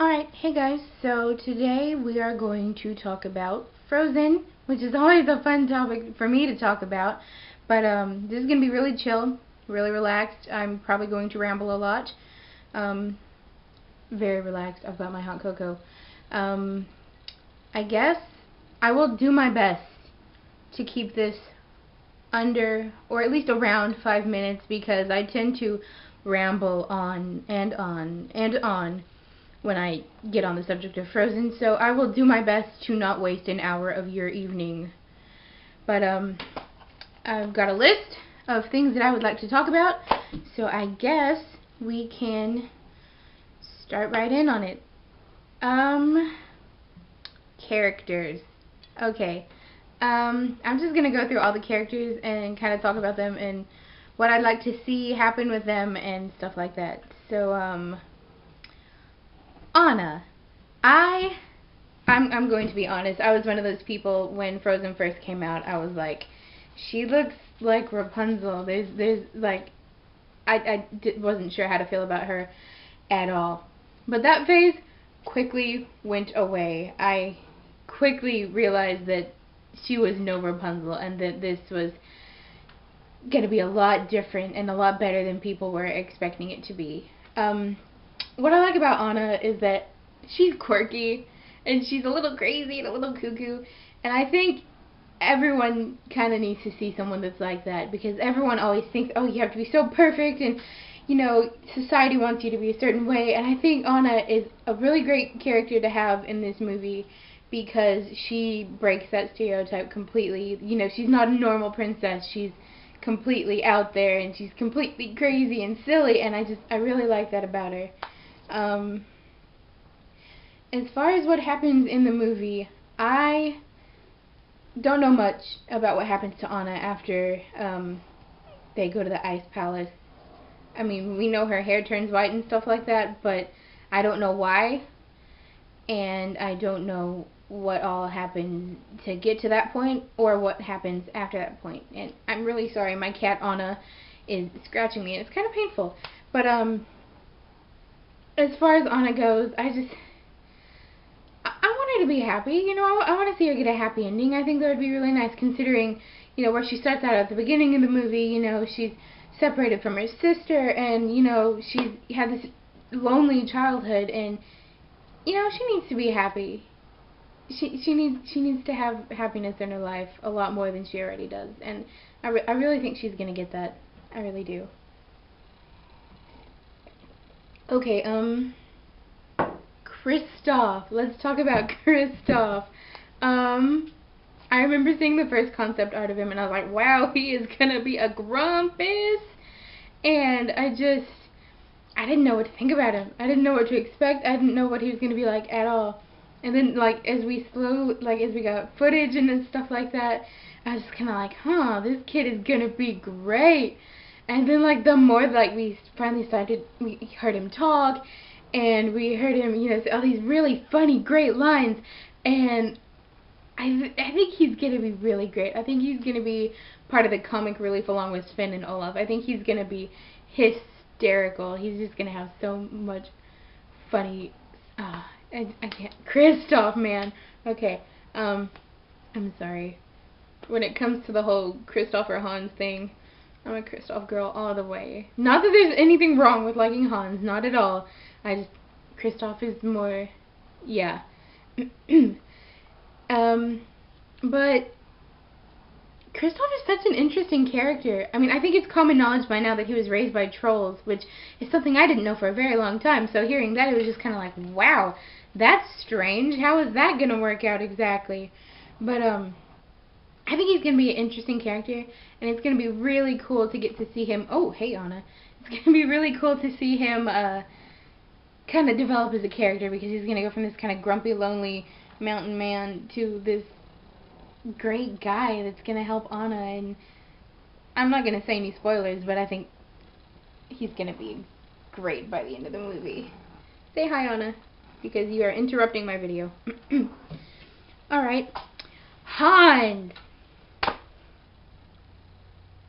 Alright, hey guys, so today we are going to talk about Frozen, which is always a fun topic for me to talk about, but this is going to be really chill, really relaxed. I'm probably going to ramble a lot. Um, Very relaxed. I've got my hot cocoa. Um, I guess I will do my best to keep this under, or at least around 5 minutes, because I tend to ramble on and on and on when I get on the subject of Frozen, so I will do my best to not waste an hour of your evening. But I've got a list of things that I would like to talk about, so I guess we can start right in on it. Characters. Okay. I'm just gonna go through all the characters and kind of talk about them and what I'd like to see happen with them and stuff like that. So, Anna. I'm going to be honest. I was one of those people when Frozen first came out. I was like, she looks like Rapunzel. There's like, wasn't sure how to feel about her at all. But that phase quickly went away. I quickly realized that she was no Rapunzel and that this was going to be a lot different and a lot better than people were expecting it to be. What I like about Anna is that she's quirky and she's a little crazy and a little cuckoo, and I think everyone kind of needs to see someone that's like that, because everyone always thinks, oh, you have to be so perfect and society wants you to be a certain way, and I think Anna is a really great character to have in this movie because she breaks that stereotype completely. She's not a normal princess. She's completely out there and she's completely crazy and silly, and I really like that about her. As far as what happens in the movie, I don't know much about what happens to Anna after they go to the ice palace. I mean, we know her hair turns white and stuff like that, but I don't know why, and I don't know what all happened to get to that point or what happens after that point. And I'm really sorry, my cat Anna is scratching me and it's kind of painful. But as far as Anna goes, I want her to be happy. I want to see her get a happy ending. I think that would be really nice, considering where she starts out at the beginning of the movie. She's separated from her sister, and she's had this lonely childhood, and she needs to be happy. She needs to have happiness in her life a lot more than she already does, and I really think she's gonna get that. I really do. Okay, Kristoff. Let's talk about Kristoff. I remember seeing the first concept art of him, and I was like, wow, he is gonna be a Grumpus. And I didn't know what to think about him. I didn't know what to expect. I didn't know what he was gonna be like at all. And then, like, as we got footage and stuff like that, I was kind of like, huh, this kid is gonna be great. And then, like, the more, like, we heard him talk, and we heard him, say all these really funny, great lines, and I think he's gonna be really great. I think he's gonna be part of the comic relief along with Sven and Olaf. I think he's gonna be hysterical. He's just gonna have so much funny. I can't. Kristoff, man. Okay. I'm sorry. When it comes to the whole Kristoff or Hans thing, I'm a Kristoff girl all the way. Not that there's anything wrong with liking Hans, not at all. Kristoff is more, yeah. But Kristoff is such an interesting character. I mean, I think it's common knowledge by now that he was raised by trolls, which is something I didn't know for a very long time. So hearing that, it was just kind of like, wow, that's strange. How is that going to work out exactly? But, I think he's going to be an interesting character, and it's going to be really cool to get to see him. Oh, hey, Anna. It's going to be really cool to see him, kind of develop as a character, because he's going to go from this kind of grumpy, lonely mountain man to this great guy that's going to help Anna. And I'm not going to say any spoilers, but I think he's going to be great by the end of the movie. Say hi, Anna, because you are interrupting my video. Alright. Hans!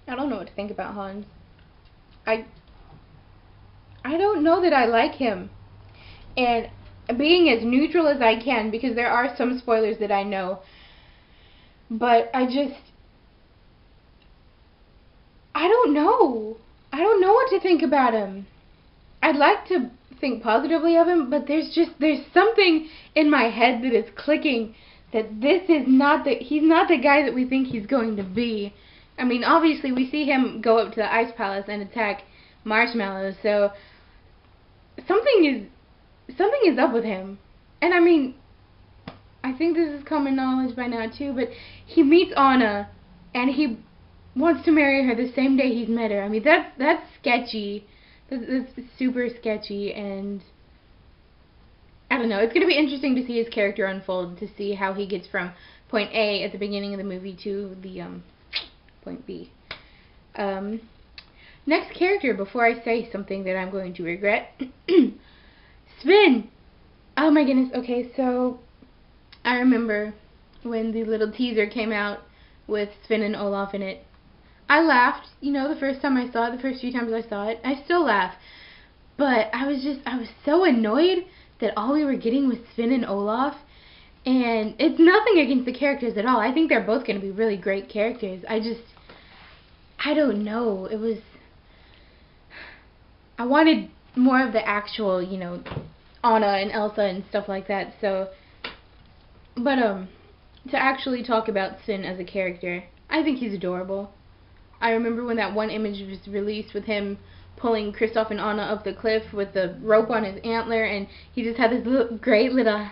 I don't know what to think about Hans. I don't know that I like him. And being as neutral as I can, because there are some spoilers that I know. But I don't know. I don't know what to think about him. I'd like to think positively of him, but there's something in my head that is clicking that he's not the guy that we think he's going to be. I mean, obviously we see him go up to the Ice Palace and attack Marshmallow, so something is up with him. And I mean, I think this is common knowledge by now too, but he meets Anna and he wants to marry her the same day he's met her. I mean, that's sketchy. That's super sketchy, and I don't know. It's going to be interesting to see his character unfold, to see how he gets from point A at the beginning of the movie to the point B. Next character, before I say something that I'm going to regret. Sven! Oh my goodness. Okay, so I remember when the little teaser came out with Sven and Olaf in it. I laughed, you know, the first time I saw it, the first few times I saw it. I still laugh. But I was so annoyed that all we were getting was Sven and Olaf. And it's nothing against the characters at all. I think they're both going to be really great characters. I don't know. I wanted more of the actual, you know, Anna and Elsa and stuff like that. So, but to actually talk about Sven as a character, I think he's adorable. I remember when that one image was released with him pulling Kristoff and Anna up the cliff with the rope on his antler, and he just had this great little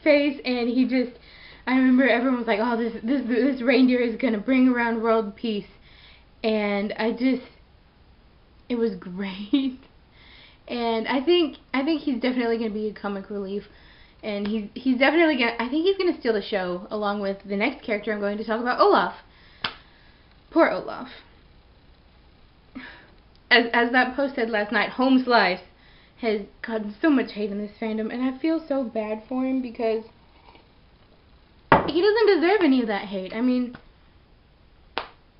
face, and I remember everyone was like, oh, this reindeer is gonna bring around world peace, and it was great. And I think he's definitely gonna be a comic relief, and he's definitely I think he's gonna steal the show, along with the next character I'm going to talk about, Olaf. Poor Olaf. As that post said last night, Home Slice has gotten so much hate in this fandom, and I feel so bad for him because he doesn't deserve any of that hate. I mean,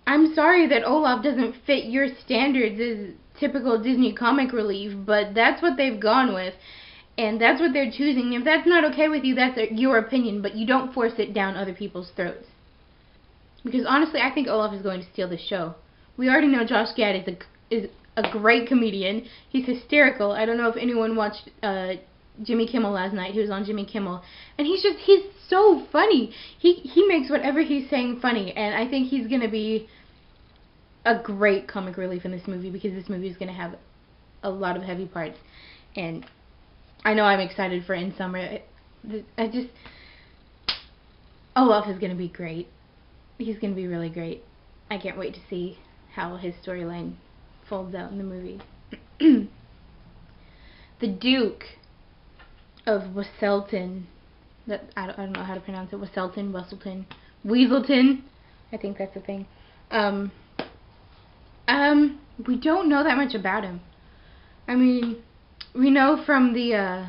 I'm sorry that Olaf doesn't fit your standards as typical Disney comic relief, but that's what they've gone with, and that's what they're choosing. If that's not okay with you, that's your opinion, but you don't force it down other people's throats. Because honestly, I think Olaf is going to steal the show. We already know Josh Gad is a great comedian. He's hysterical. I don't know if anyone watched Jimmy Kimmel last night. He was on Jimmy Kimmel, and he's so funny. He makes whatever he's saying funny, and I think he's gonna be a great comic relief in this movie, because this movie is gonna have a lot of heavy parts, and I know I'm excited for In Summer. Olaf is gonna be great. He's going to be really great. I can't wait to see how his storyline folds out in the movie. The Duke of Weselton. I don't know how to pronounce it. Weselton. Weaselton. I think that's the thing. We don't know that much about him. I mean, we know from the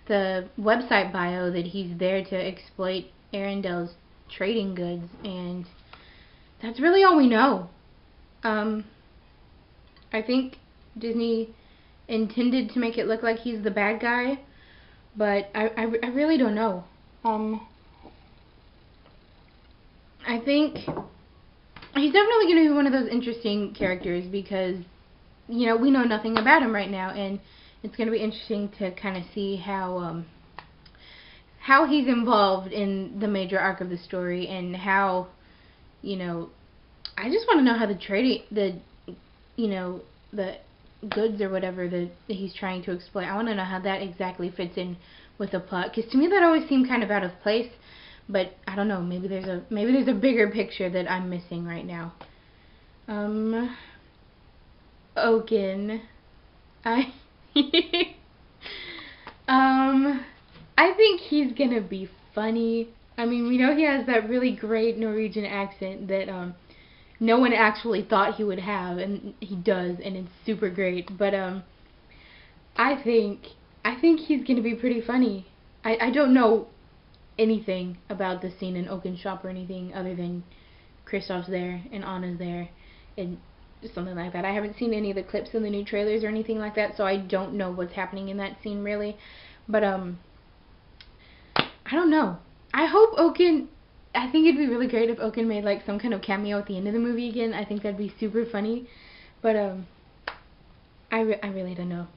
website bio that he's there to exploit Arendelle's trading goods, and that's really all we know. I think Disney intended to make it look like he's the bad guy, but I really don't know. I think he's definitely going to be one of those interesting characters, because, you know, we know nothing about him right now, and it's going to be interesting to kind of see how he's involved in the major arc of the story, and how, you know, I just want to know how the goods or whatever that he's trying to exploit, I want to know how that exactly fits in with the plot, because to me that always seemed kind of out of place, but I don't know, maybe there's a bigger picture that I'm missing right now. Oaken. I think he's gonna be funny. I mean, we know he has that really great Norwegian accent that no one actually thought he would have, and he does, and it's super great. But I think he's gonna be pretty funny. I don't know anything about the scene in Oaken's shop or anything other than Kristoff's there and Anna's there, and something like that. I haven't seen any of the clips in the new trailers or anything like that, so I don't know what's happening in that scene really. But I don't know. I hope Oaken. I think it'd be really great if Oaken made like some kind of cameo at the end of the movie again. I think that'd be super funny. But I really don't know.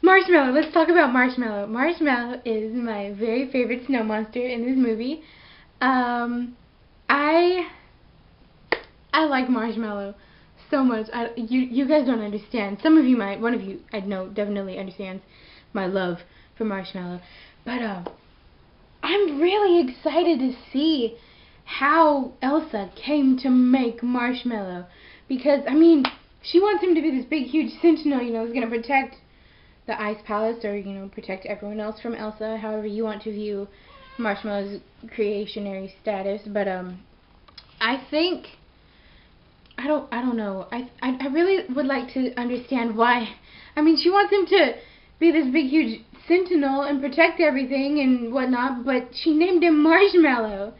Marshmallow. Let's talk about Marshmallow. Marshmallow is my very favorite snow monster in this movie. I like Marshmallow so much. You guys don't understand. Some of you might. One of you, I know, definitely understands my love for Marshmallow. But I'm really excited to see how Elsa came to make Marshmallow, because I mean, she wants him to be this big, huge sentinel, you know, who's gonna protect the Ice Palace, or you know, protect everyone else from Elsa. However you want to view Marshmallow's creationary status. But I think I don't know. I really would like to understand why. I mean, she wants him to be this big, huge sentinel and protect everything and whatnot, but she named him Marshmallow.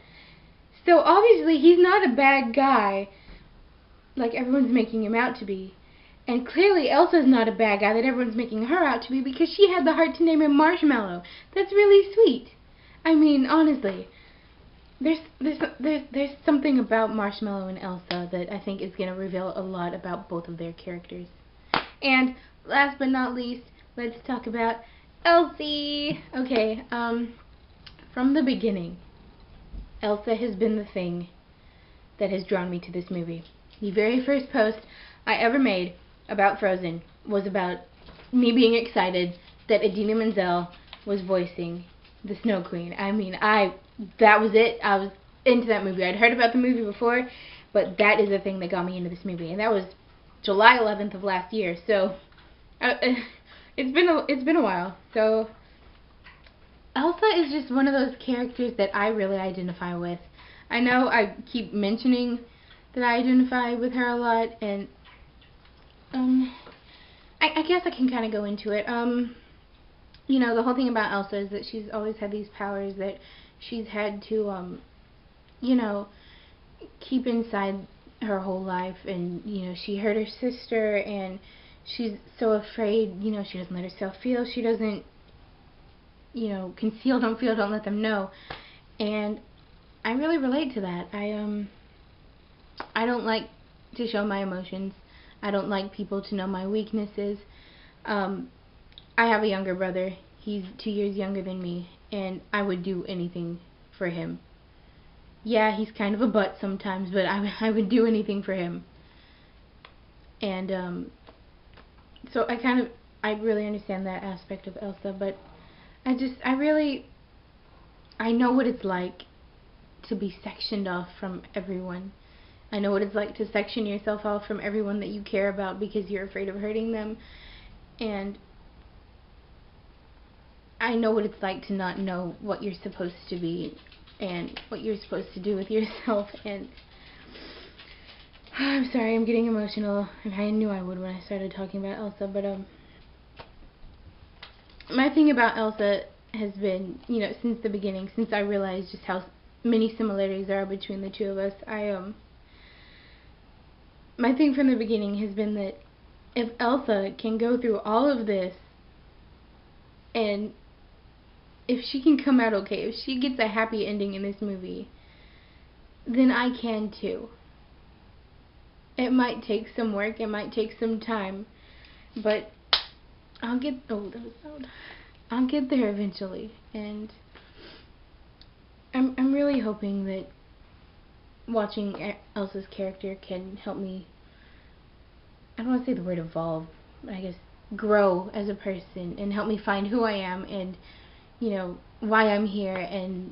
So obviously he's not a bad guy like everyone's making him out to be. And clearly Elsa's not a bad guy that everyone's making her out to be, because she had the heart to name him Marshmallow. That's really sweet. I mean, honestly, there's something about Marshmallow and Elsa that I think is going to reveal a lot about both of their characters. And last but not least, let's talk about Elsie. Okay, from the beginning, Elsa has been the thing that has drawn me to this movie. The very first post I ever made about Frozen was about me being excited that Idina Menzel was voicing the Snow Queen. I mean, that was it. I was into that movie. I'd heard about the movie before, but that is the thing that got me into this movie, and that was July 11th of last year. So it's been a while. So Elsa is just one of those characters that I really identify with. I know I keep mentioning that I identify with her a lot, and I guess I can kind of go into it. You know, the whole thing about Elsa is that she's always had these powers that she's had to, you know, keep inside her whole life. And, you know, she hurt her sister, and she's so afraid, you know, she doesn't let herself feel. She doesn't, you know, conceal, don't feel, don't let them know. And I really relate to that. I don't like to show my emotions. I don't like people to know my weaknesses. I have a younger brother. He's 2 years younger than me, and I would do anything for him. Yeah, he's kind of a butt sometimes, but I would do anything for him. And so I really understand that aspect of Elsa, but I know what it's like to be sectioned off from everyone. I know what it's like to section yourself off from everyone that you care about because you're afraid of hurting them. And I know what it's like to not know what you're supposed to be and what you're supposed to do with yourself. And I'm sorry, I'm getting emotional. I knew I would when I started talking about Elsa, but my thing about Elsa has been, you know, since the beginning, since I realized just how many similarities there are between the two of us, my thing from the beginning has been that if Elsa can go through all of this, and if she can come out okay, if she gets a happy ending in this movie, then I can too. It might take some work, it might take some time, but I'll get, oh, that was loud. I'll get there eventually. And I'm really hoping that watching Elsa's character can help me, I don't want to say the word evolve, but I guess grow as a person, and help me find who I am, and, you know, why I'm here, and,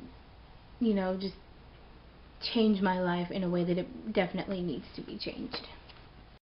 you know, just change my life in a way that it definitely needs to be changed.